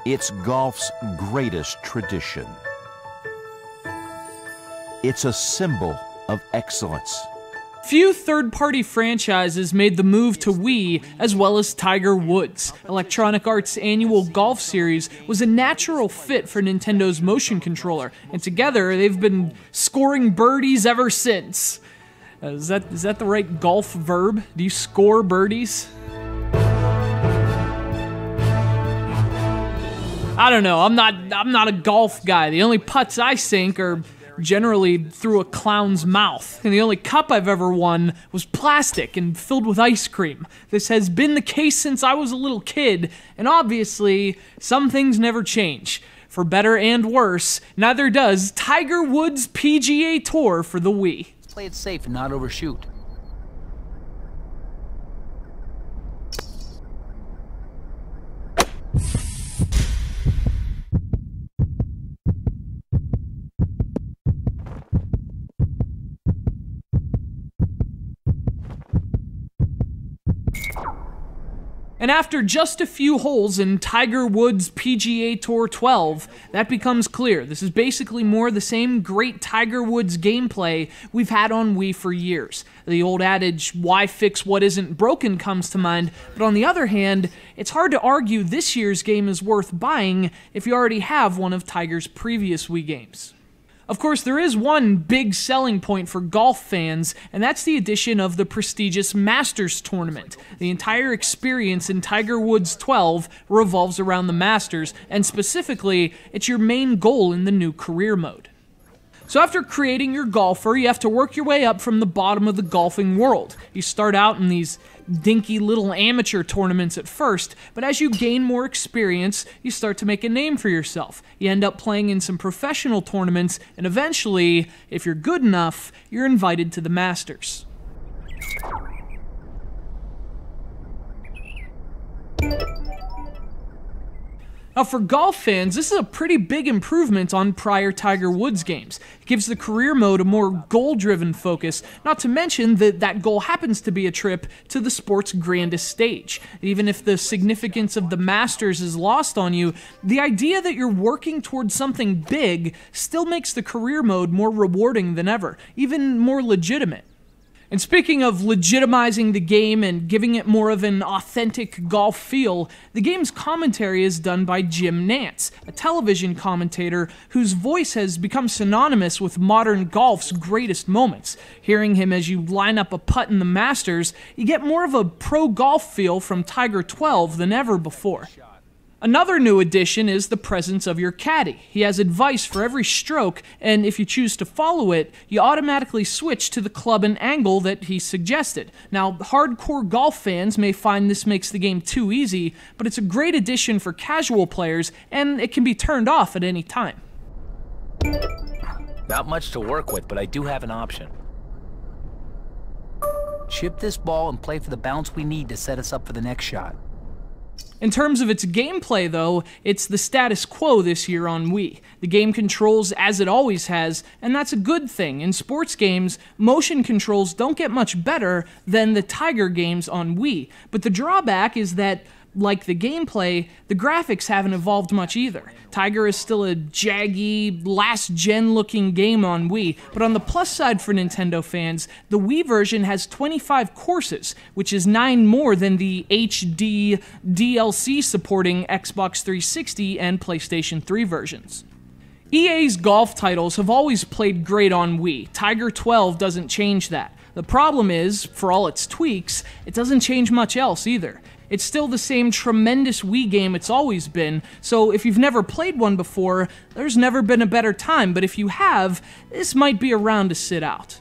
It's golf's greatest tradition. It's a symbol of excellence. Few third-party franchises made the move to Wii, as well as Tiger Woods. Electronic Arts' annual golf series was a natural fit for Nintendo's motion controller, and together they've been scoring birdies ever since. Is that the right golf verb? Do you score birdies? I don't know. I'm not a golf guy. The only putts I sink are generally through a clown's mouth. And the only cup I've ever won was plastic and filled with ice cream. This has been the case since I was a little kid, and obviously, some things never change. For better and worse, neither does Tiger Woods' PGA Tour for the Wii. Play it safe and not overshoot. And after just a few holes in Tiger Woods' PGA Tour 12, that becomes clear. This is basically more the same great Tiger Woods gameplay we've had on Wii for years. The old adage, why fix what isn't broken, comes to mind, but on the other hand, it's hard to argue this year's game is worth buying if you already have one of Tiger's previous Wii games. Of course, there is one big selling point for golf fans, and that's the addition of the prestigious Masters tournament. The entire experience in Tiger Woods 12 revolves around the Masters, and specifically, it's your main goal in the new career mode. So after creating your golfer, you have to work your way up from the bottom of the golfing world. You start out in these dinky little amateur tournaments at first, but as you gain more experience, you start to make a name for yourself. You end up playing in some professional tournaments, and eventually, if you're good enough, you're invited to the Masters. Now for golf fans, this is a pretty big improvement on prior Tiger Woods games. It gives the career mode a more goal-driven focus, not to mention that that goal happens to be a trip to the sport's grandest stage. Even if the significance of the Masters is lost on you, the idea that you're working towards something big still makes the career mode more rewarding than ever, even more legitimate. And speaking of legitimizing the game and giving it more of an authentic golf feel, the game's commentary is done by Jim Nantz, a television commentator whose voice has become synonymous with modern golf's greatest moments. Hearing him as you line up a putt in the Masters, you get more of a pro golf feel from Tiger 12 than ever before. Another new addition is the presence of your caddy. He has advice for every stroke, and if you choose to follow it, you automatically switch to the club and angle that he suggested. Now, hardcore golf fans may find this makes the game too easy, but it's a great addition for casual players, and it can be turned off at any time. Not much to work with, but I do have an option. Chip this ball and play for the bounce we need to set us up for the next shot. In terms of its gameplay, though, it's the status quo this year on Wii. The game controls as it always has, and that's a good thing. In sports games, motion controls don't get much better than the Tiger games on Wii. But the drawback is that, like the gameplay, the graphics haven't evolved much either. Tiger is still a jaggy, last-gen looking game on Wii, but on the plus side for Nintendo fans, the Wii version has 25 courses, which is 9 more than the HD DLC supporting Xbox 360 and PlayStation 3 versions. EA's golf titles have always played great on Wii. Tiger 12 doesn't change that. The problem is, for all its tweaks, it doesn't change much else either. It's still the same tremendous Wii game it's always been, so if you've never played one before, there's never been a better time, but if you have, this might be a round to sit out.